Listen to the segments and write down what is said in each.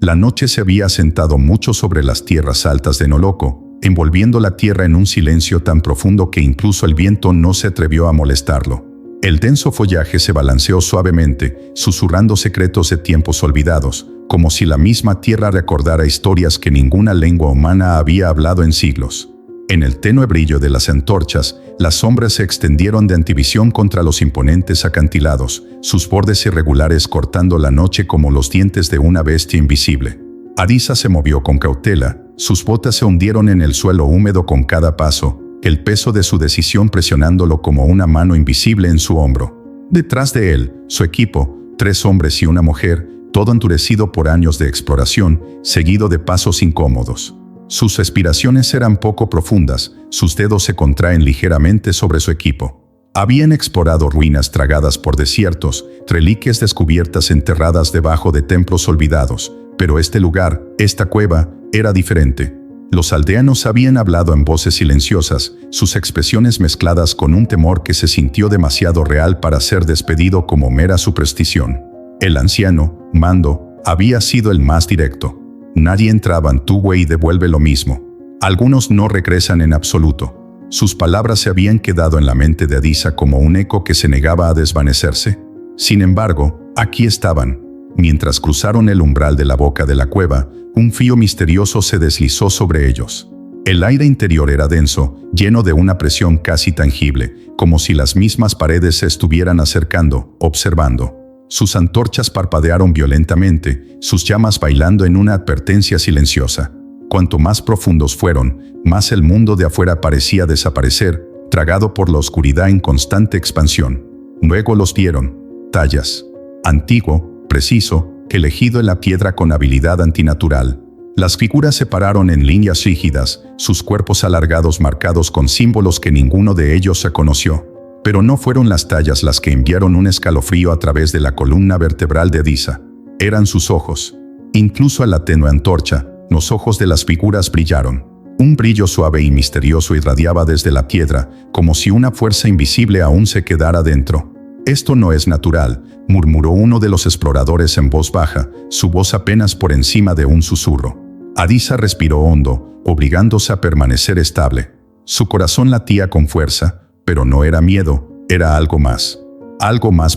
La noche se había asentado mucho sobre las tierras altas de Noloco, envolviendo la tierra en un silencio tan profundo que incluso el viento no se atrevió a molestarlo. El denso follaje se balanceó suavemente, susurrando secretos de tiempos olvidados, como si la misma tierra recordara historias que ninguna lengua humana había hablado en siglos. En el tenue brillo de las antorchas, las sombras se extendieron de antivisión contra los imponentes acantilados, sus bordes irregulares cortando la noche como los dientes de una bestia invisible. Adisa se movió con cautela, sus botas se hundieron en el suelo húmedo con cada paso, el peso de su decisión presionándolo como una mano invisible en su hombro. Detrás de él, su equipo, 3 hombres y una mujer, todo endurecido por años de exploración, seguido de pasos incómodos. Sus respiraciones eran poco profundas, sus dedos se contraen ligeramente sobre su equipo. Habían explorado ruinas tragadas por desiertos, reliquias descubiertas enterradas debajo de templos olvidados, pero este lugar, esta cueva, era diferente. Los aldeanos habían hablado en voces silenciosas, sus expresiones mezcladas con un temor que se sintió demasiado real para ser despedido como mera superstición. El anciano, Mando, había sido el más directo. Nadie entraba en Tuwe y devuelve lo mismo. Algunos no regresan en absoluto. Sus palabras se habían quedado en la mente de Adisa como un eco que se negaba a desvanecerse. Sin embargo, aquí estaban. Mientras cruzaron el umbral de la boca de la cueva, un frío misterioso se deslizó sobre ellos. El aire interior era denso, lleno de una presión casi tangible, como si las mismas paredes se estuvieran acercando, observando. Sus antorchas parpadearon violentamente, sus llamas bailando en una advertencia silenciosa. Cuanto más profundos fueron, más el mundo de afuera parecía desaparecer, tragado por la oscuridad en constante expansión. Luego los vieron. Tallas. Antiguo, preciso, elegido en la piedra con habilidad antinatural. Las figuras se pararon en líneas rígidas, sus cuerpos alargados marcados con símbolos que ninguno de ellos reconoció. Pero no fueron las tallas las que enviaron un escalofrío a través de la columna vertebral de Adisa. Eran sus ojos. Incluso a la tenue antorcha, los ojos de las figuras brillaron. Un brillo suave y misterioso irradiaba desde la piedra, como si una fuerza invisible aún se quedara dentro. «Esto no es natural», murmuró uno de los exploradores en voz baja, su voz apenas por encima de un susurro. Adisa respiró hondo, obligándose a permanecer estable. Su corazón latía con fuerza, pero no era miedo, era algo más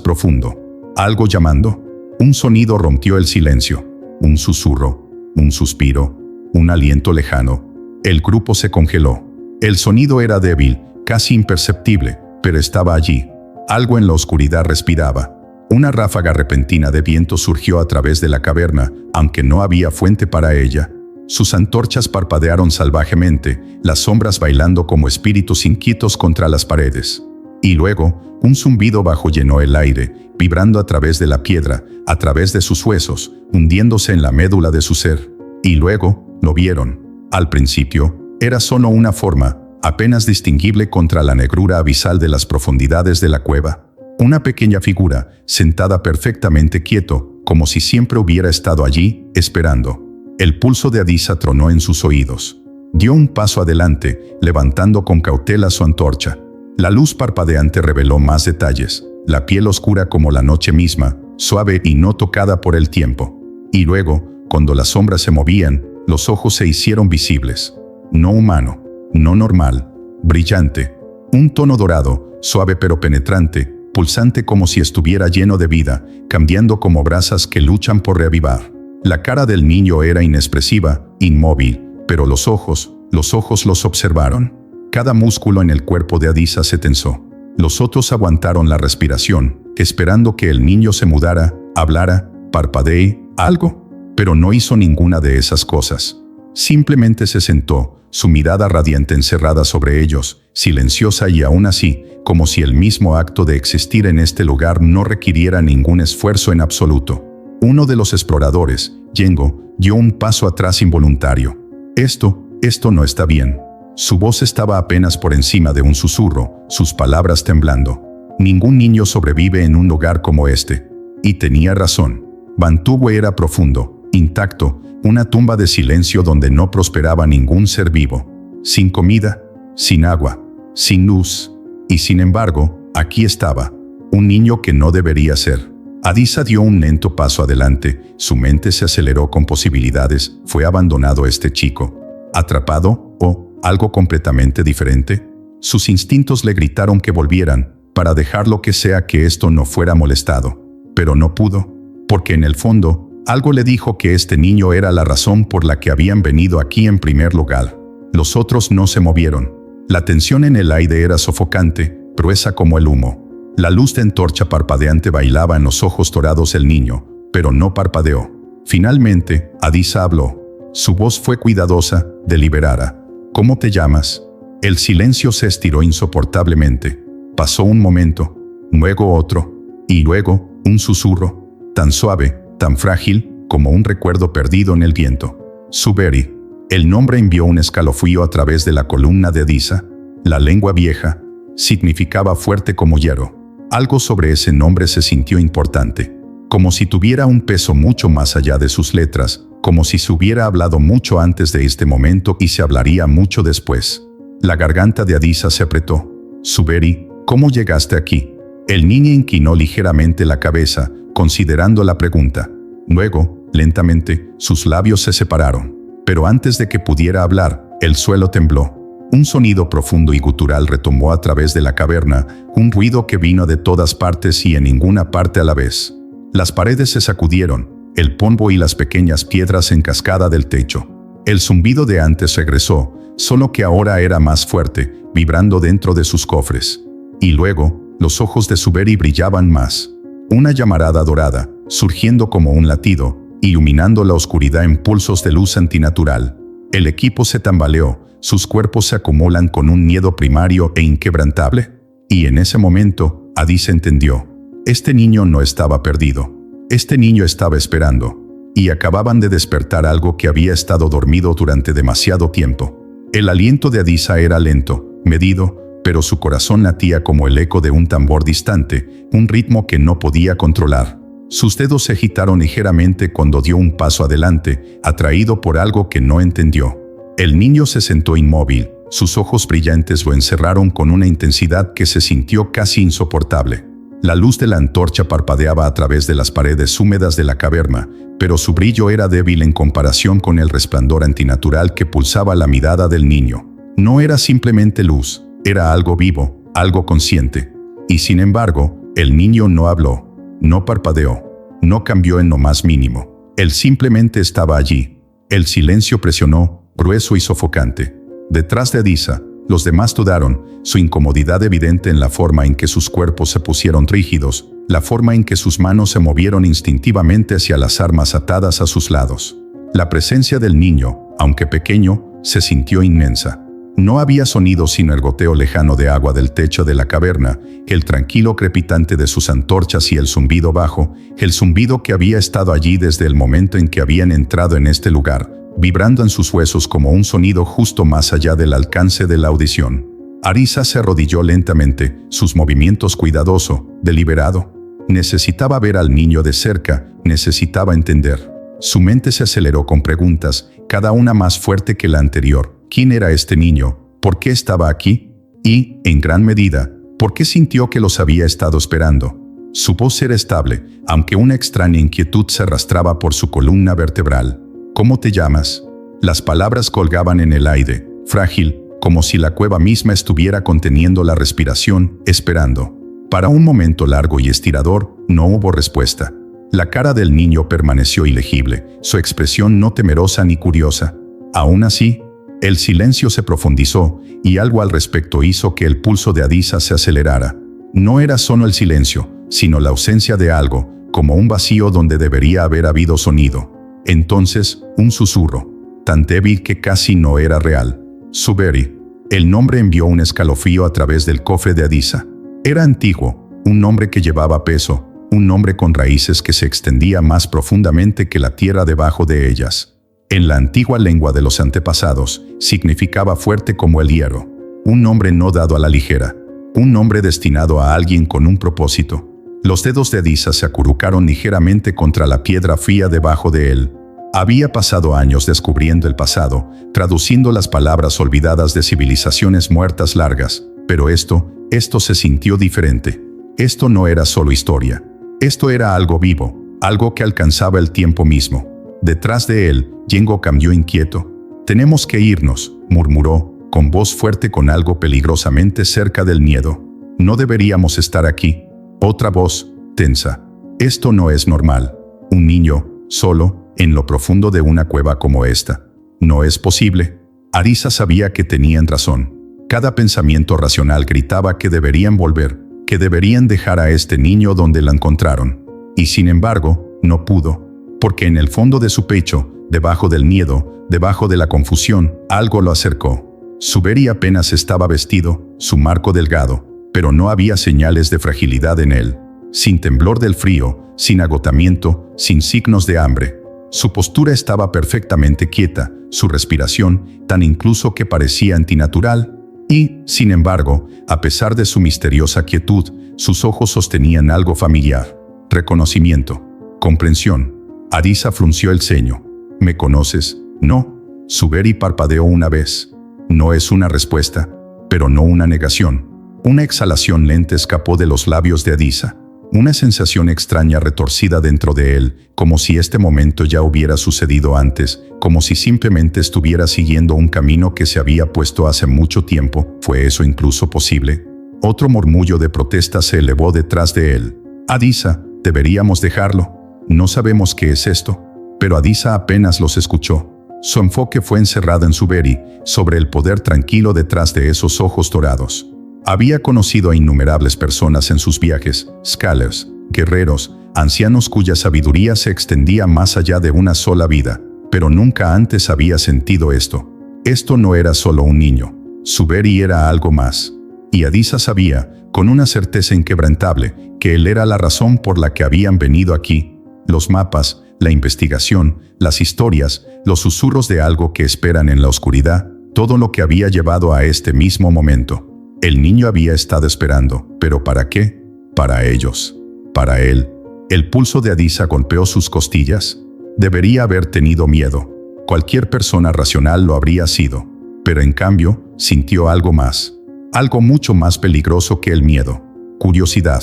profundo, algo llamando. Un sonido rompió el silencio, un susurro, un suspiro, un aliento lejano. El grupo se congeló. El sonido era débil, casi imperceptible, pero estaba allí. Algo en la oscuridad respiraba. Una ráfaga repentina de viento surgió a través de la caverna, aunque no había fuente para ella. Sus antorchas parpadearon salvajemente, las sombras bailando como espíritus inquietos contra las paredes. Y luego, un zumbido bajo llenó el aire, vibrando a través de la piedra, a través de sus huesos, hundiéndose en la médula de su ser. Y luego, lo vieron. Al principio, era solo una forma, apenas distinguible contra la negrura abisal de las profundidades de la cueva. Una pequeña figura, sentada perfectamente quieto, como si siempre hubiera estado allí, esperando. El pulso de Adisa tronó en sus oídos. Dio un paso adelante, levantando con cautela su antorcha. La luz parpadeante reveló más detalles, la piel oscura como la noche misma, suave y no tocada por el tiempo. Y luego, cuando las sombras se movían, los ojos se hicieron visibles. No humano, no normal, brillante. Un tono dorado, suave pero penetrante, pulsante como si estuviera lleno de vida, cambiando como brasas que luchan por reavivar. La cara del niño era inexpresiva, inmóvil, pero los ojos los observaron. Cada músculo en el cuerpo de Adisa se tensó. Los otros aguantaron la respiración, esperando que el niño se mudara, hablara, parpadee, algo. Pero no hizo ninguna de esas cosas. Simplemente se sentó, su mirada radiante encerrada sobre ellos, silenciosa y aún así, como si el mismo acto de existir en este lugar no requiriera ningún esfuerzo en absoluto. Uno de los exploradores, Yengo, dio un paso atrás involuntario. Esto no está bien. Su voz estaba apenas por encima de un susurro, sus palabras temblando. Ningún niño sobrevive en un lugar como este. Y tenía razón. Bantuwe era profundo, intacto, una tumba de silencio donde no prosperaba ningún ser vivo. Sin comida, sin agua, sin luz. Y sin embargo, aquí estaba. Un niño que no debería ser. Adisa dio un lento paso adelante, su mente se aceleró con posibilidades. ¿Fue abandonado este chico? ¿Atrapado? ¿O algo completamente diferente? Sus instintos le gritaron que volvieran, para dejar lo que sea que esto no fuera molestado. Pero no pudo, porque en el fondo, algo le dijo que este niño era la razón por la que habían venido aquí en primer lugar. Los otros no se movieron. La tensión en el aire era sofocante, gruesa como el humo. La luz de antorcha parpadeante bailaba en los ojos dorados del niño, pero no parpadeó. Finalmente, Adisa habló. Su voz fue cuidadosa, deliberada. ¿Cómo te llamas? El silencio se estiró insoportablemente. Pasó un momento, luego otro, y luego un susurro, tan suave, tan frágil, como un recuerdo perdido en el viento. Suberi. El nombre envió un escalofrío a través de la columna de Adisa. La lengua vieja significaba fuerte como hierro. Algo sobre ese nombre se sintió importante, como si tuviera un peso mucho más allá de sus letras, como si se hubiera hablado mucho antes de este momento y se hablaría mucho después. La garganta de Adisa se apretó. Suberi, ¿cómo llegaste aquí? El niño inclinó ligeramente la cabeza, considerando la pregunta. Luego, lentamente, sus labios se separaron. Pero antes de que pudiera hablar, el suelo tembló. Un sonido profundo y gutural retumbó a través de la caverna, un ruido que vino de todas partes y en ninguna parte a la vez. Las paredes se sacudieron, el polvo y las pequeñas piedras en cascada del techo. El zumbido de antes regresó, solo que ahora era más fuerte, vibrando dentro de sus cofres. Y luego, los ojos de Suberi brillaban más. Una llamarada dorada, surgiendo como un latido, iluminando la oscuridad en pulsos de luz antinatural. El equipo se tambaleó, sus cuerpos se acumulan con un miedo primario e inquebrantable. Y en ese momento, Adisa entendió. Este niño no estaba perdido. Este niño estaba esperando. Y acababan de despertar algo que había estado dormido durante demasiado tiempo. El aliento de Adisa era lento, medido, pero su corazón latía como el eco de un tambor distante, un ritmo que no podía controlar. Sus dedos se agitaron ligeramente cuando dio un paso adelante, atraído por algo que no entendió. El niño se sentó inmóvil, sus ojos brillantes lo encerraron con una intensidad que se sintió casi insoportable. La luz de la antorcha parpadeaba a través de las paredes húmedas de la caverna, pero su brillo era débil en comparación con el resplandor antinatural que pulsaba la mirada del niño. No era simplemente luz, era algo vivo, algo consciente. Y sin embargo, el niño no habló, no parpadeó, no cambió en lo más mínimo. Él simplemente estaba allí. El silencio presionó, grueso y sofocante. Detrás de Adisa, los demás dudaron, su incomodidad evidente en la forma en que sus cuerpos se pusieron rígidos, la forma en que sus manos se movieron instintivamente hacia las armas atadas a sus lados. La presencia del niño, aunque pequeño, se sintió inmensa. No había sonido sino el goteo lejano de agua del techo de la caverna, el tranquilo crepitante de sus antorchas y el zumbido bajo, el zumbido que había estado allí desde el momento en que habían entrado en este lugar, vibrando en sus huesos como un sonido justo más allá del alcance de la audición. Adisa se arrodilló lentamente, sus movimientos cuidadoso, deliberado. Necesitaba ver al niño de cerca, necesitaba entender. Su mente se aceleró con preguntas, cada una más fuerte que la anterior. ¿Quién era este niño? ¿Por qué estaba aquí? Y, en gran medida, ¿por qué sintió que los había estado esperando? Su voz era estable, aunque una extraña inquietud se arrastraba por su columna vertebral. ¿Cómo te llamas? Las palabras colgaban en el aire, frágil, como si la cueva misma estuviera conteniendo la respiración, esperando. Para un momento largo y estirador, no hubo respuesta. La cara del niño permaneció ilegible, su expresión no temerosa ni curiosa. Aún así, el silencio se profundizó, y algo al respecto hizo que el pulso de Adisa se acelerara. No era solo el silencio, sino la ausencia de algo, como un vacío donde debería haber habido sonido. Entonces, un susurro, tan débil que casi no era real. Suberi. El nombre envió un escalofrío a través del cofre de Adisa. Era antiguo, un nombre que llevaba peso, un nombre con raíces que se extendía más profundamente que la tierra debajo de ellas. En la antigua lengua de los antepasados, significaba fuerte como el hierro. Un nombre no dado a la ligera. Un nombre destinado a alguien con un propósito. Los dedos de Adisa se acurrucaron ligeramente contra la piedra fría debajo de él. Había pasado años descubriendo el pasado, traduciendo las palabras olvidadas de civilizaciones muertas largas. Pero esto se sintió diferente. Esto no era solo historia. Esto era algo vivo, algo que alcanzaba el tiempo mismo. Detrás de él, Yengo cambió inquieto. «Tenemos que irnos», murmuró, con voz fuerte, con algo peligrosamente cerca del miedo. «No deberíamos estar aquí». Otra voz, tensa. «Esto no es normal. Un niño, solo, en lo profundo de una cueva como esta. No es posible». Arisa sabía que tenían razón. Cada pensamiento racional gritaba que deberían volver, que deberían dejar a este niño donde la encontraron. Y sin embargo, no pudo, porque en el fondo de su pecho, debajo del miedo, debajo de la confusión, algo lo acercó. Suberi apenas estaba vestido, su marco delgado, pero no había señales de fragilidad en él. Sin temblor del frío, sin agotamiento, sin signos de hambre. Su postura estaba perfectamente quieta, su respiración tan incluso que parecía antinatural. Y, sin embargo, a pesar de su misteriosa quietud, sus ojos sostenían algo familiar. Reconocimiento. Comprensión. Arisa frunció el ceño. «¿Me conoces?» «No». Suberi parpadeó una vez. No es una respuesta, pero no una negación. Una exhalación lenta escapó de los labios de Arisa. Una sensación extraña retorcida dentro de él, como si este momento ya hubiera sucedido antes, como si simplemente estuviera siguiendo un camino que se había puesto hace mucho tiempo. ¿Fue eso incluso posible? Otro murmullo de protesta se elevó detrás de él. «Arisa, deberíamos dejarlo. No sabemos qué es esto». Pero Arisa apenas los escuchó. Su enfoque fue encerrado en Suberi, sobre el poder tranquilo detrás de esos ojos dorados. Había conocido a innumerables personas en sus viajes, scholars, guerreros, ancianos cuya sabiduría se extendía más allá de una sola vida, pero nunca antes había sentido esto. Esto no era solo un niño. Suberi era algo más. Y Arisa sabía, con una certeza inquebrantable, que él era la razón por la que habían venido aquí. Los mapas, la investigación, las historias, los susurros de algo que esperan en la oscuridad, todo lo que había llevado a este mismo momento. El niño había estado esperando, ¿pero para qué? Para ellos. Para él. El pulso de Arisa golpeó sus costillas. Debería haber tenido miedo. Cualquier persona racional lo habría sido. Pero en cambio, sintió algo más. Algo mucho más peligroso que el miedo. Curiosidad.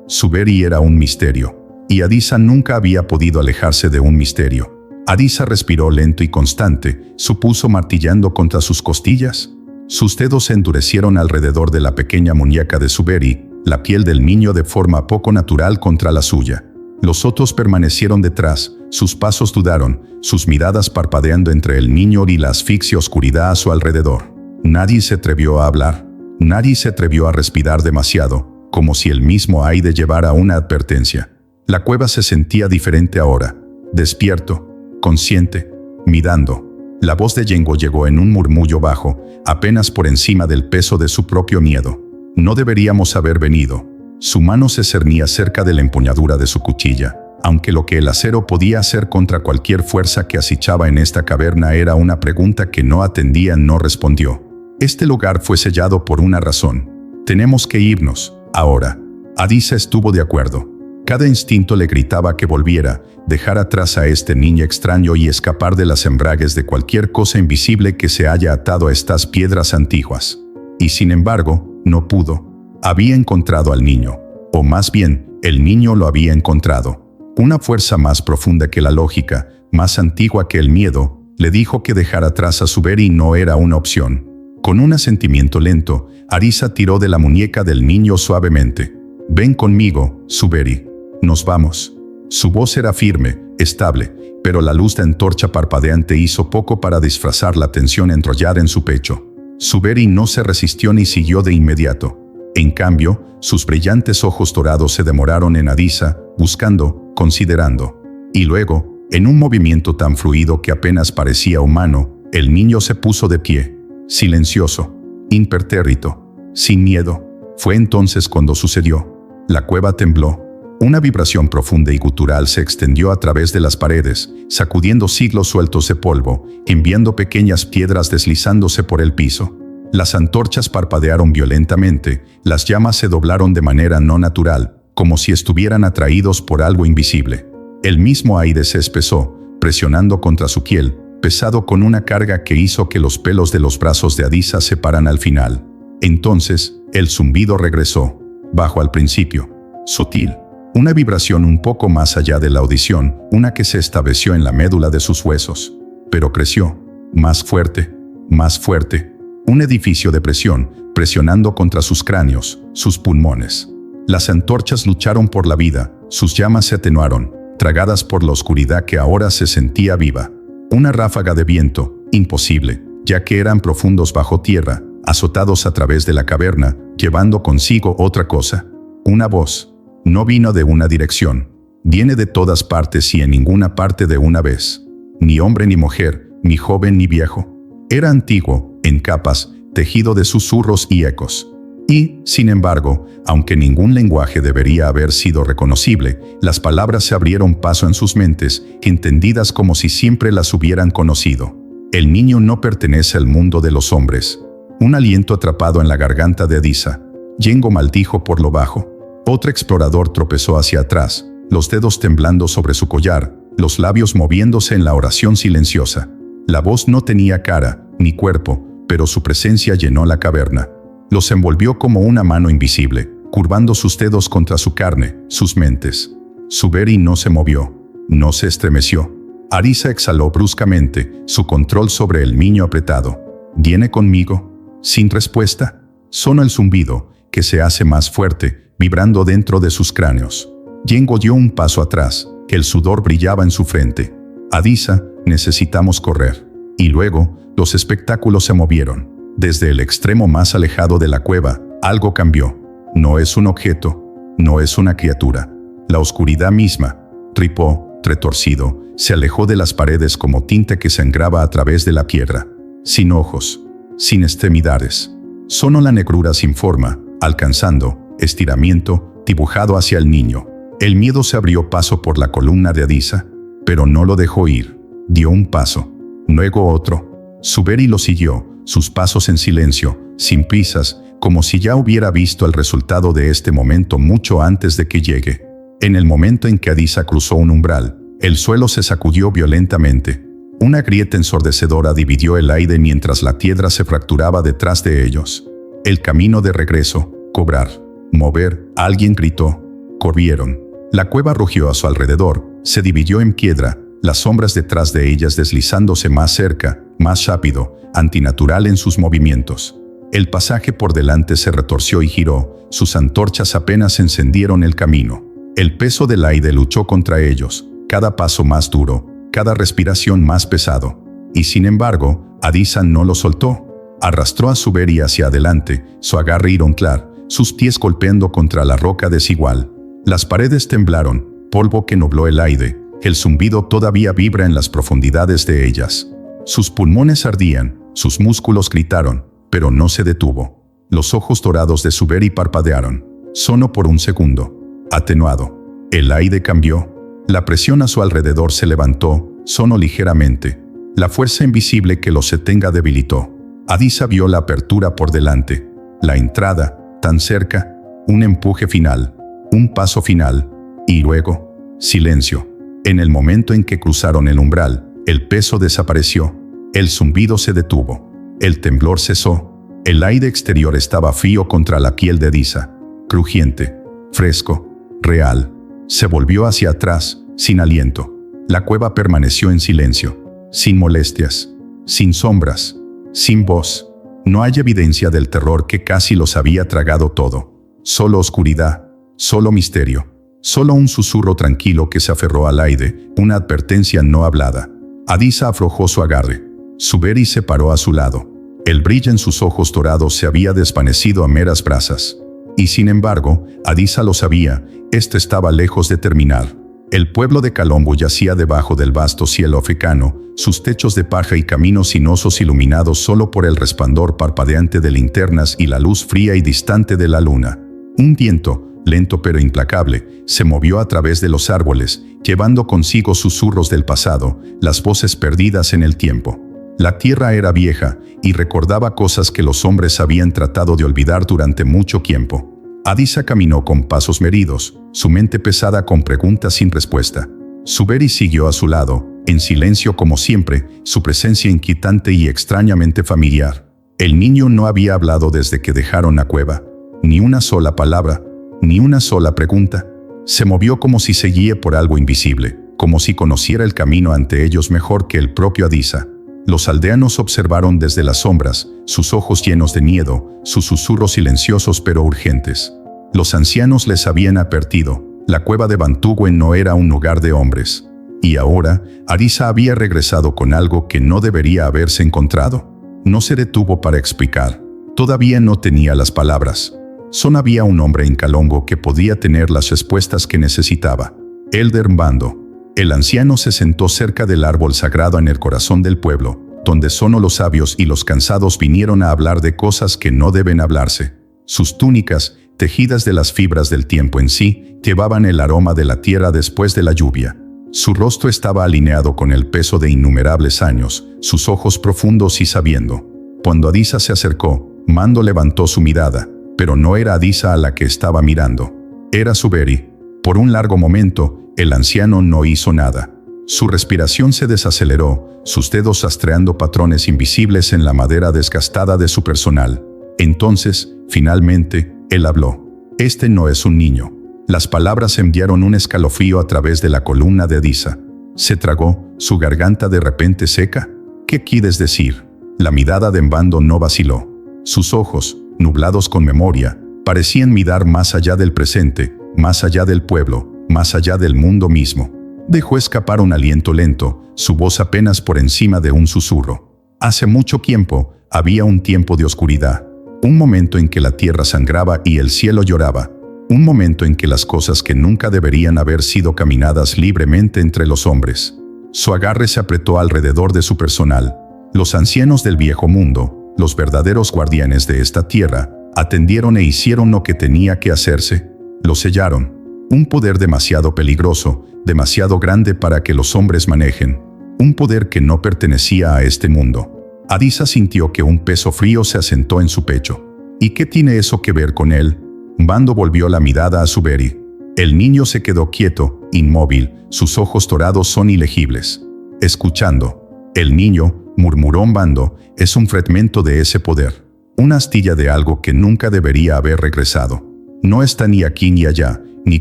Suberi era un misterio. Y Arisa nunca había podido alejarse de un misterio. Arisa respiró lento y constante, su pulso martillando contra sus costillas. Sus dedos se endurecieron alrededor de la pequeña muñeca de Suberi, la piel del niño de forma poco natural contra la suya. Los otros permanecieron detrás, sus pasos dudaron, sus miradas parpadeando entre el niño y la asfixia oscuridad a su alrededor. Nadie se atrevió a hablar, nadie se atrevió a respirar demasiado, como si el mismo aire llevara una advertencia. La cueva se sentía diferente ahora, despierto, consciente, mirando. La voz de Yengo llegó en un murmullo bajo, apenas por encima del peso de su propio miedo. «No deberíamos haber venido». Su mano se cernía cerca de la empuñadura de su cuchilla, aunque lo que el acero podía hacer contra cualquier fuerza que acechaba en esta caverna era una pregunta que no atendía. No respondió. Este lugar fue sellado por una razón. «Tenemos que irnos, ahora». Arisa estuvo de acuerdo. Cada instinto le gritaba que volviera, dejar atrás a este niño extraño y escapar de las embragues de cualquier cosa invisible que se haya atado a estas piedras antiguas. Y sin embargo, no pudo. Había encontrado al niño, o más bien, el niño lo había encontrado. Una fuerza más profunda que la lógica, más antigua que el miedo, le dijo que dejar atrás a Suberi no era una opción. Con un asentimiento lento, Arisa tiró de la muñeca del niño suavemente. «Ven conmigo, Suberi. Nos vamos». Su voz era firme, estable, pero la luz de antorcha parpadeante hizo poco para disfrazar la tensión enrollada en su pecho. Suberi no se resistió ni siguió de inmediato. En cambio, sus brillantes ojos dorados se demoraron en Arisa, buscando, considerando. Y luego, en un movimiento tan fluido que apenas parecía humano, el niño se puso de pie, silencioso, impertérrito, sin miedo. Fue entonces cuando sucedió. La cueva tembló. Una vibración profunda y gutural se extendió a través de las paredes, sacudiendo siglos sueltos de polvo, enviando pequeñas piedras deslizándose por el piso. Las antorchas parpadearon violentamente, las llamas se doblaron de manera no natural, como si estuvieran atraídos por algo invisible. El mismo aire se espesó, presionando contra su piel, pesado con una carga que hizo que los pelos de los brazos de Arisa se pararan al final. Entonces, el zumbido regresó, bajo al principio, sutil, Una vibración un poco más allá de la audición, una que se estableció en la médula de sus huesos. Pero creció, más fuerte, más fuerte. Un edificio de presión, presionando contra sus cráneos, sus pulmones. Las antorchas lucharon por la vida, sus llamas se atenuaron, tragadas por la oscuridad que ahora se sentía viva. Una ráfaga de viento, imposible, ya que eran profundos bajo tierra, azotados a través de la caverna, llevando consigo otra cosa. Una voz. No vino de una dirección. Viene de todas partes y en ninguna parte de una vez. Ni hombre ni mujer, ni joven ni viejo. Era antiguo, en capas, tejido de susurros y ecos. Y, sin embargo, aunque ningún lenguaje debería haber sido reconocible, las palabras se abrieron paso en sus mentes, entendidas como si siempre las hubieran conocido. El niño no pertenece al mundo de los hombres. Un aliento atrapado en la garganta de Adisa. Yengo maldijo por lo bajo. Otro explorador tropezó hacia atrás, los dedos temblando sobre su collar, los labios moviéndose en la oración silenciosa. La voz no tenía cara, ni cuerpo, pero su presencia llenó la caverna. Los envolvió como una mano invisible, curvando sus dedos contra su carne, sus mentes. Suberi no se movió, no se estremeció. Adisa exhaló bruscamente, su control sobre el niño apretado. ¿Viene conmigo? Sin respuesta. Sonó el zumbido, que se hace más fuerte, vibrando dentro de sus cráneos. Yengo dio un paso atrás, que el sudor brillaba en su frente. Adisa, necesitamos correr. Y luego, los espectáculos se movieron. Desde el extremo más alejado de la cueva, algo cambió. No es un objeto, no es una criatura. La oscuridad misma, tripó, retorcido, se alejó de las paredes como tinta que sangraba a través de la piedra. Sin ojos, sin extremidades. Sonó la negrura sin forma, alcanzando, estiramiento, dibujado hacia el niño. El miedo se abrió paso por la columna de Adisa, pero no lo dejó ir. Dio un paso, luego otro. Suberi lo siguió, sus pasos en silencio, sin prisas, como si ya hubiera visto el resultado de este momento mucho antes de que llegue. En el momento en que Adisa cruzó un umbral, el suelo se sacudió violentamente. Una grieta ensordecedora dividió el aire mientras la tierra se fracturaba detrás de ellos. El camino de regreso, cobrar, mover, alguien gritó. Corrieron. La cueva rugió a su alrededor, se dividió en piedra, las sombras detrás de ellas deslizándose más cerca, más rápido, antinatural en sus movimientos. El pasaje por delante se retorció y giró, sus antorchas apenas encendieron el camino. El peso del aire luchó contra ellos, cada paso más duro, cada respiración más pesado. Y sin embargo, Adisa no lo soltó. Arrastró a Suberi hacia adelante, su agarre ironclar, sus pies golpeando contra la roca desigual. Las paredes temblaron, polvo que nubló el aire, el zumbido todavía vibra en las profundidades de ellas. Sus pulmones ardían, sus músculos gritaron, pero no se detuvo. Los ojos dorados de Suberi parpadearon. Sonó por un segundo. Atenuado. El aire cambió. La presión a su alrededor se levantó, sonó ligeramente. La fuerza invisible que los detenga debilitó. Adisa vio la apertura por delante. La entrada, tan cerca. Un empuje final. Un paso final. Y luego, silencio. En el momento en que cruzaron el umbral, el peso desapareció. El zumbido se detuvo. El temblor cesó. El aire exterior estaba frío contra la piel de Adisa. Crujiente. Fresco. Real. Se volvió hacia atrás, sin aliento. La cueva permaneció en silencio. Sin molestias. Sin sombras. Sin voz. No hay evidencia del terror que casi los había tragado todo. Solo oscuridad. Solo misterio. Solo un susurro tranquilo que se aferró al aire, una advertencia no hablada. Adisa aflojó su agarre. Suberi se paró a su lado. El brillo en sus ojos dorados se había desvanecido a meras brasas. Y sin embargo, Adisa lo sabía, este estaba lejos de terminar. El pueblo de Calombo yacía debajo del vasto cielo africano, sus techos de paja y caminos sinuosos iluminados solo por el resplandor parpadeante de linternas y la luz fría y distante de la luna. Un viento, lento pero implacable, se movió a través de los árboles, llevando consigo susurros del pasado, las voces perdidas en el tiempo. La tierra era vieja y recordaba cosas que los hombres habían tratado de olvidar durante mucho tiempo. Adisa caminó con pasos medidos, su mente pesada con preguntas sin respuesta. Suberi siguió a su lado, en silencio como siempre, su presencia inquietante y extrañamente familiar. El niño no había hablado desde que dejaron la cueva. Ni una sola palabra, ni una sola pregunta. Se movió como si se guíe por algo invisible, como si conociera el camino ante ellos mejor que el propio Adisa. Los aldeanos observaron desde las sombras, sus ojos llenos de miedo, sus susurros silenciosos pero urgentes. Los ancianos les habían advertido, la cueva de Bantuguen no era un hogar de hombres. Y ahora, Adisa había regresado con algo que no debería haberse encontrado. No se detuvo para explicar. Todavía no tenía las palabras. Solo había un hombre en Calongo que podía tener las respuestas que necesitaba. Elder Mbando. El anciano se sentó cerca del árbol sagrado en el corazón del pueblo, donde solo los sabios y los cansados vinieron a hablar de cosas que no deben hablarse. Sus túnicas, tejidas de las fibras del tiempo en sí, llevaban el aroma de la tierra después de la lluvia. Su rostro estaba alineado con el peso de innumerables años, sus ojos profundos y sabiendo. Cuando Adisa se acercó, Mbando levantó su mirada, pero no era Adisa a la que estaba mirando. Era Suberi. Por un largo momento, el anciano no hizo nada. Su respiración se desaceleró, sus dedos rastreando patrones invisibles en la madera desgastada de su personal. Entonces, finalmente, él habló. Este no es un niño. Las palabras enviaron un escalofrío a través de la columna de Adisa. Se tragó, su garganta de repente seca. ¿Qué quieres decir? La mirada de Mbando no vaciló. Sus ojos, nublados con memoria, parecían mirar más allá del presente, más allá del pueblo, más allá del mundo mismo. Dejó escapar un aliento lento, su voz apenas por encima de un susurro. Hace mucho tiempo, había un tiempo de oscuridad. Un momento en que la tierra sangraba y el cielo lloraba. Un momento en que las cosas que nunca deberían haber sido caminadas libremente entre los hombres. Su agarre se apretó alrededor de su personal. Los ancianos del viejo mundo, los verdaderos guardianes de esta tierra, atendieron e hicieron lo que tenía que hacerse. Lo sellaron. Un poder demasiado peligroso, demasiado grande para que los hombres manejen. Un poder que no pertenecía a este mundo. Adisa sintió que un peso frío se asentó en su pecho. ¿Y qué tiene eso que ver con él? Mbando volvió la mirada a Suberi. El niño se quedó quieto, inmóvil, sus ojos dorados son ilegibles. Escuchando. El niño, murmuró Mbando, es un fragmento de ese poder. Una astilla de algo que nunca debería haber regresado. No está ni aquí ni allá, ni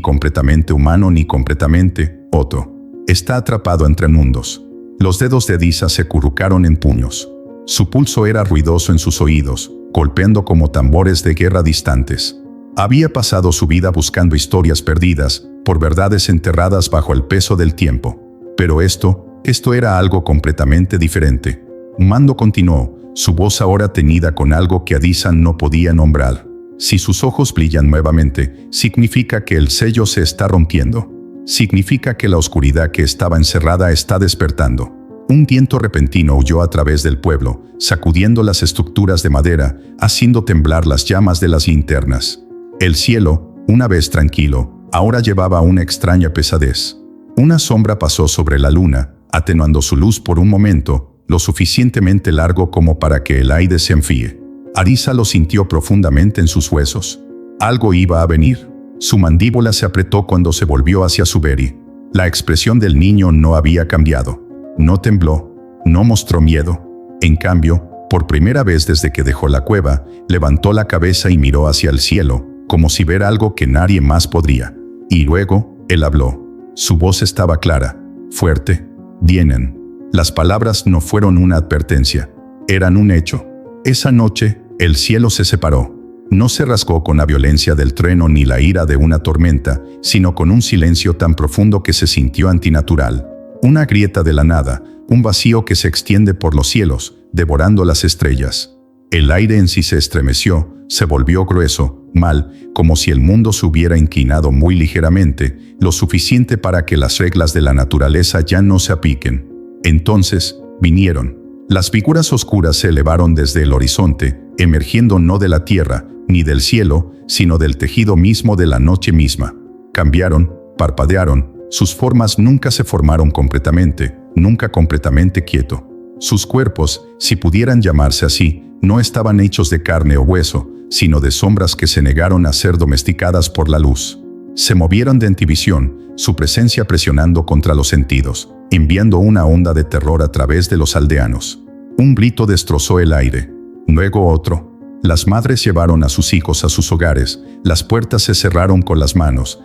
completamente humano ni completamente otro. Está atrapado entre mundos. Los dedos de Adisa se acurrucaron en puños. Su pulso era ruidoso en sus oídos, golpeando como tambores de guerra distantes. Había pasado su vida buscando historias perdidas, por verdades enterradas bajo el peso del tiempo. Pero esto era algo completamente diferente. Mbando continuó, su voz ahora teñida con algo que Adisa no podía nombrar. Si sus ojos brillan nuevamente, significa que el sello se está rompiendo. Significa que la oscuridad que estaba encerrada está despertando. Un viento repentino huyó a través del pueblo, sacudiendo las estructuras de madera, haciendo temblar las llamas de las linternas. El cielo, una vez tranquilo, ahora llevaba una extraña pesadez. Una sombra pasó sobre la luna, atenuando su luz por un momento, lo suficientemente largo como para que el aire se enfríe. Adisa lo sintió profundamente en sus huesos. Algo iba a venir. Su mandíbula se apretó cuando se volvió hacia Suberi. La expresión del niño no había cambiado. No tembló, no mostró miedo. En cambio, por primera vez desde que dejó la cueva, levantó la cabeza y miró hacia el cielo, como si ver algo que nadie más podría. Y luego, él habló. Su voz estaba clara, fuerte. Vienen. Las palabras no fueron una advertencia, eran un hecho. Esa noche, el cielo se separó. No se rasgó con la violencia del trueno ni la ira de una tormenta, sino con un silencio tan profundo que se sintió antinatural. Una grieta de la nada, un vacío que se extiende por los cielos, devorando las estrellas. El aire en sí se estremeció, se volvió grueso, mal, como si el mundo se hubiera inclinado muy ligeramente, lo suficiente para que las reglas de la naturaleza ya no se apliquen. Entonces, vinieron. Las figuras oscuras se elevaron desde el horizonte, emergiendo no de la tierra, ni del cielo, sino del tejido mismo de la noche misma. Cambiaron, parpadearon, sus formas nunca se formaron completamente, nunca completamente quieto. Sus cuerpos, si pudieran llamarse así, no estaban hechos de carne o hueso, sino de sombras que se negaron a ser domesticadas por la luz. Se movieron de antivisión, su presencia presionando contra los sentidos, enviando una onda de terror a través de los aldeanos. Un grito destrozó el aire. Luego otro. Las madres llevaron a sus hijos a sus hogares, las puertas se cerraron con las manos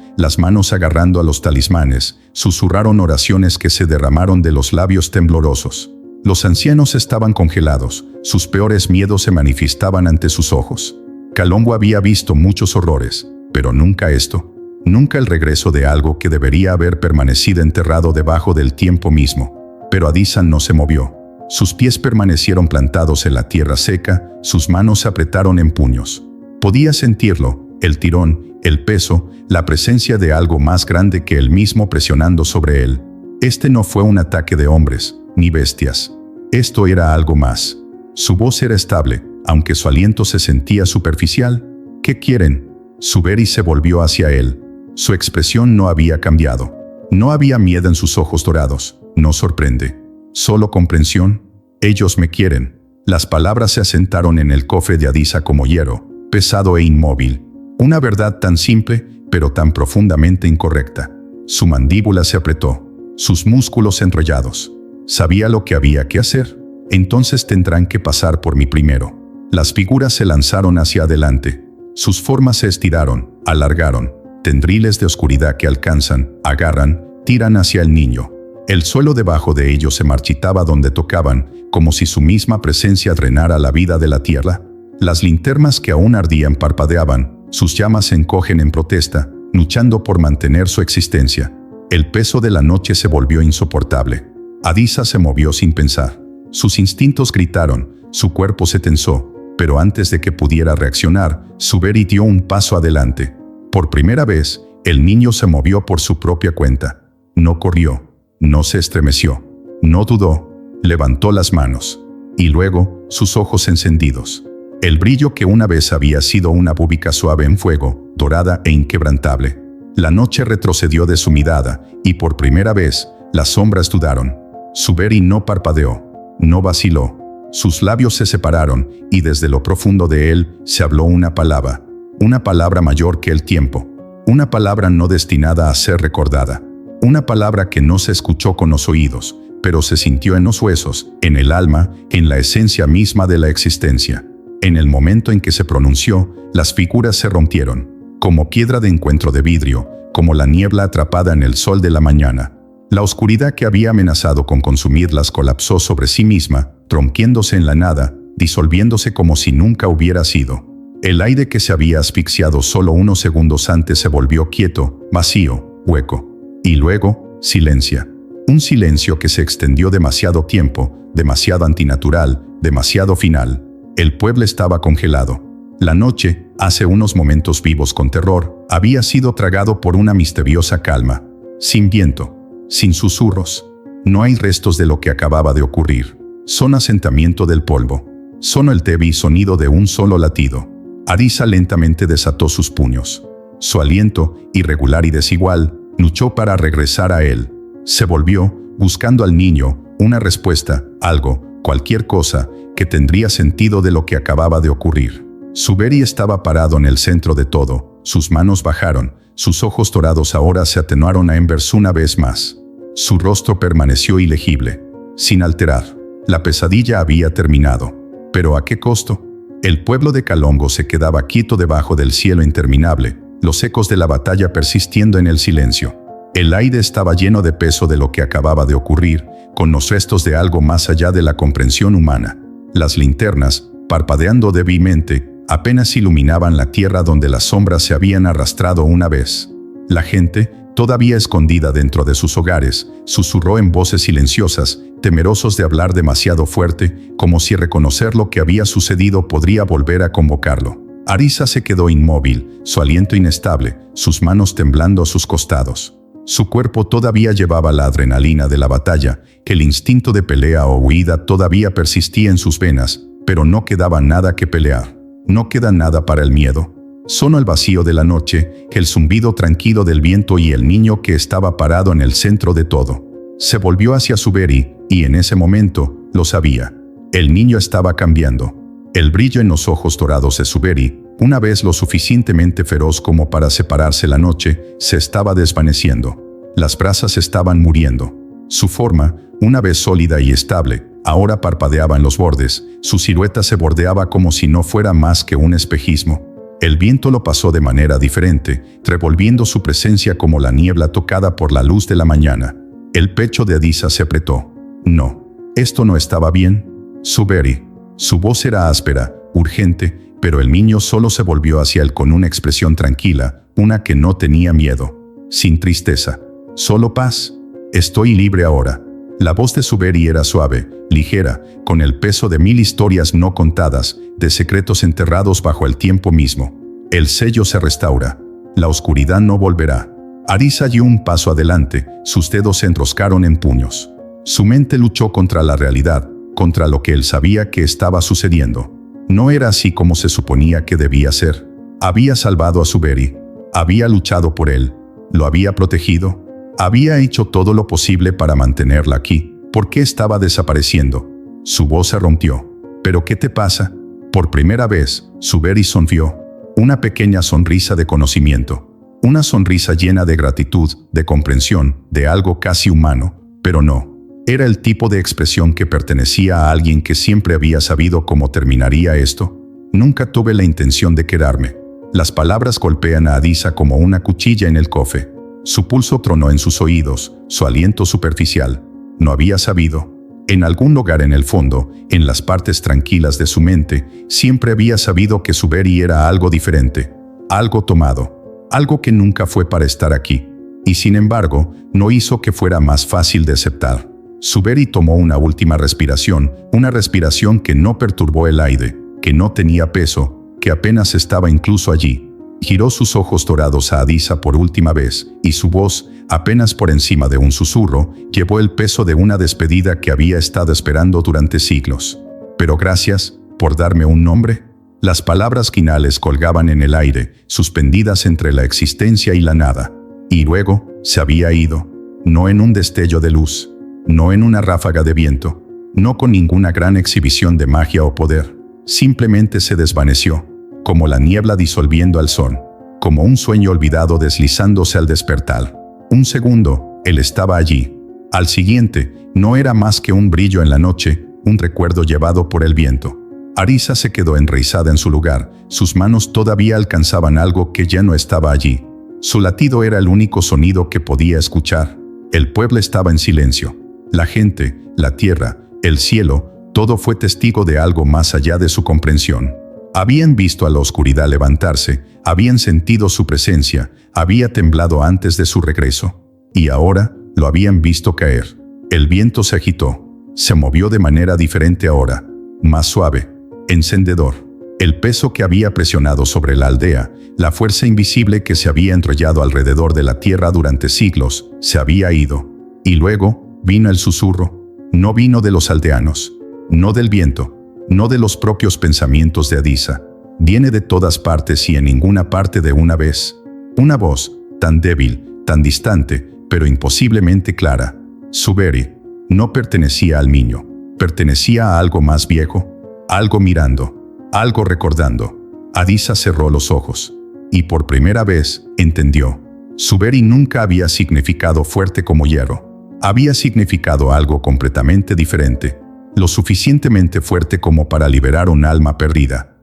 agarrando a los talismanes, susurraron oraciones que se derramaron de los labios temblorosos. Los ancianos estaban congelados, sus peores miedos se manifestaban ante sus ojos. Kalongo había visto muchos horrores, pero nunca esto. Nunca el regreso de algo que debería haber permanecido enterrado debajo del tiempo mismo. Pero Adisan no se movió. Sus pies permanecieron plantados en la tierra seca, sus manos se apretaron en puños. Podía sentirlo, el tirón, el peso, la presencia de algo más grande que él mismo presionando sobre él. Este no fue un ataque de hombres, ni bestias. Esto era algo más. Su voz era estable, aunque su aliento se sentía superficial. ¿Qué quieren? Suberi se volvió hacia él. Su expresión no había cambiado. No había miedo en sus ojos dorados. No sorprende. Solo comprensión. Ellos me quieren. Las palabras se asentaron en el cofre de Adisa como hierro, pesado e inmóvil. Una verdad tan simple, pero tan profundamente incorrecta. Su mandíbula se apretó, sus músculos enrollados. Sabía lo que había que hacer. Entonces tendrán que pasar por mí primero. Las figuras se lanzaron hacia adelante. Sus formas se estiraron, alargaron. Tendriles de oscuridad que alcanzan, agarran, tiran hacia el niño. El suelo debajo de ellos se marchitaba donde tocaban, como si su misma presencia drenara la vida de la tierra. Las linternas que aún ardían parpadeaban, sus llamas se encogen en protesta, luchando por mantener su existencia. El peso de la noche se volvió insoportable. Adisa se movió sin pensar. Sus instintos gritaron, su cuerpo se tensó, pero antes de que pudiera reaccionar, Suberi dio un paso adelante. Por primera vez, el niño se movió por su propia cuenta. No corrió. No se estremeció, no dudó, levantó las manos, y luego, sus ojos encendidos. El brillo que una vez había sido una búbica suave en fuego, dorada e inquebrantable. La noche retrocedió de su mirada, y por primera vez, las sombras dudaron. Suberi no parpadeó, no vaciló. Sus labios se separaron, y desde lo profundo de él, se habló una palabra mayor que el tiempo. Una palabra no destinada a ser recordada. Una palabra que no se escuchó con los oídos, pero se sintió en los huesos, en el alma, en la esencia misma de la existencia. En el momento en que se pronunció, las figuras se rompieron, como piedra de encuentro de vidrio, como la niebla atrapada en el sol de la mañana. La oscuridad que había amenazado con consumirlas colapsó sobre sí misma, rompiéndose en la nada, disolviéndose como si nunca hubiera sido. El aire que se había asfixiado solo unos segundos antes se volvió quieto, vacío, hueco. Y luego, silencio. Un silencio que se extendió demasiado tiempo, demasiado antinatural, demasiado final. El pueblo estaba congelado. La noche, hace unos momentos vivos con terror, había sido tragado por una misteriosa calma. Sin viento, sin susurros. No hay restos de lo que acababa de ocurrir. Son asentamiento del polvo. Solo el débil sonido de un solo latido. Adisa lentamente desató sus puños. Su aliento, irregular y desigual, luchó para regresar a él. Se volvió, buscando al niño, una respuesta, algo, cualquier cosa, que tendría sentido de lo que acababa de ocurrir. Suberi estaba parado en el centro de todo, sus manos bajaron, sus ojos dorados ahora se atenuaron a Embers una vez más. Su rostro permaneció ilegible, sin alterar. La pesadilla había terminado. ¿Pero a qué costo? El pueblo de Kalongo se quedaba quieto debajo del cielo interminable, los ecos de la batalla persistiendo en el silencio. El aire estaba lleno de peso de lo que acababa de ocurrir, con los restos de algo más allá de la comprensión humana. Las linternas, parpadeando débilmente, apenas iluminaban la tierra donde las sombras se habían arrastrado una vez. La gente, todavía escondida dentro de sus hogares, susurró en voces silenciosas, temerosos de hablar demasiado fuerte, como si reconocer lo que había sucedido podría volver a convocarlo. Adisa se quedó inmóvil, su aliento inestable, sus manos temblando a sus costados. Su cuerpo todavía llevaba la adrenalina de la batalla, el instinto de pelea o huida todavía persistía en sus venas, pero no quedaba nada que pelear. No queda nada para el miedo. Solo el vacío de la noche, el zumbido tranquilo del viento y el niño que estaba parado en el centro de todo. Se volvió hacia Suberi, y en ese momento, lo sabía. El niño estaba cambiando. El brillo en los ojos dorados de Suberi, una vez lo suficientemente feroz como para separarse la noche, se estaba desvaneciendo. Las brasas estaban muriendo. Su forma, una vez sólida y estable, Ahora parpadeaba en los bordes, su silueta se bordeaba como si no fuera más que un espejismo. El viento lo pasó de manera diferente, revolviendo su presencia como la niebla tocada por la luz de la mañana. El pecho de Adisa se apretó. No, esto no estaba bien. Suberi. Su voz era áspera, urgente, pero el niño solo se volvió hacia él con una expresión tranquila, una que no tenía miedo, sin tristeza, solo paz. Estoy libre ahora. La voz de Suberi era suave, ligera, con el peso de 1000 historias no contadas, de secretos enterrados bajo el tiempo mismo. El sello se restaura. La oscuridad no volverá. Adisa dio un paso adelante, sus dedos se enroscaron en puños. Su mente luchó contra la realidad, contra lo que él sabía que estaba sucediendo. No era así como se suponía que debía ser. Había salvado a Suberi. Había luchado por él. Lo había protegido. Había hecho todo lo posible para mantenerla aquí. ¿Por qué estaba desapareciendo? Su voz se rompió. ¿Pero qué te pasa? Por primera vez, Suberi sonrió. Una pequeña sonrisa de conocimiento. Una sonrisa llena de gratitud, de comprensión, de algo casi humano. Pero no. Era el tipo de expresión que pertenecía a alguien que siempre había sabido cómo terminaría esto. Nunca tuve la intención de quedarme. Las palabras golpean a Adisa como una cuchilla en el cofre. Su pulso tronó en sus oídos, su aliento superficial. No había sabido. En algún lugar en el fondo, en las partes tranquilas de su mente, siempre había sabido que Suberi era algo diferente, algo tomado, algo que nunca fue para estar aquí. Y sin embargo, no hizo que fuera más fácil de aceptar. Suberi tomó una última respiración, una respiración que no perturbó el aire, que no tenía peso, que apenas estaba incluso allí. Giró sus ojos dorados a Adisa por última vez, y su voz, apenas por encima de un susurro, llevó el peso de una despedida que había estado esperando durante siglos. Pero gracias por darme un nombre. Las palabras finales colgaban en el aire, suspendidas entre la existencia y la nada. Y luego, se había ido, no en un destello de luz, no en una ráfaga de viento, no con ninguna gran exhibición de magia o poder. Simplemente se desvaneció, como la niebla disolviendo al sol, como un sueño olvidado deslizándose al despertar. Un segundo, él estaba allí. Al siguiente, no era más que un brillo en la noche, un recuerdo llevado por el viento. Adisa se quedó enraizada en su lugar, sus manos todavía alcanzaban algo que ya no estaba allí. Su latido era el único sonido que podía escuchar. El pueblo estaba en silencio. La gente, la tierra, el cielo, todo fue testigo de algo más allá de su comprensión. Habían visto a la oscuridad levantarse, habían sentido su presencia, había temblado antes de su regreso. Y ahora, lo habían visto caer. El viento se agitó, se movió de manera diferente ahora, más suave, encendedor. El peso que había presionado sobre la aldea, la fuerza invisible que se había enrollado alrededor de la tierra durante siglos, se había ido. Y luego, vino el susurro. No vino de los aldeanos, no del viento, no de los propios pensamientos de Adisa. Viene de todas partes y en ninguna parte de una vez. Una voz, tan débil, tan distante, pero imposiblemente clara. Suberi no pertenecía al niño, pertenecía a algo más viejo, algo mirando, algo recordando. Adisa cerró los ojos y por primera vez entendió. Suberi nunca había significado fuerte como hierro. Había significado algo completamente diferente, lo suficientemente fuerte como para liberar un alma perdida.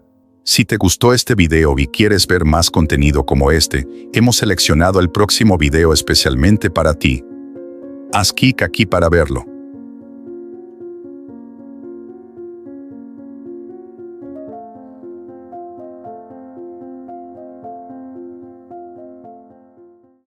Si te gustó este video y quieres ver más contenido como este, hemos seleccionado el próximo video especialmente para ti. Haz clic aquí para verlo.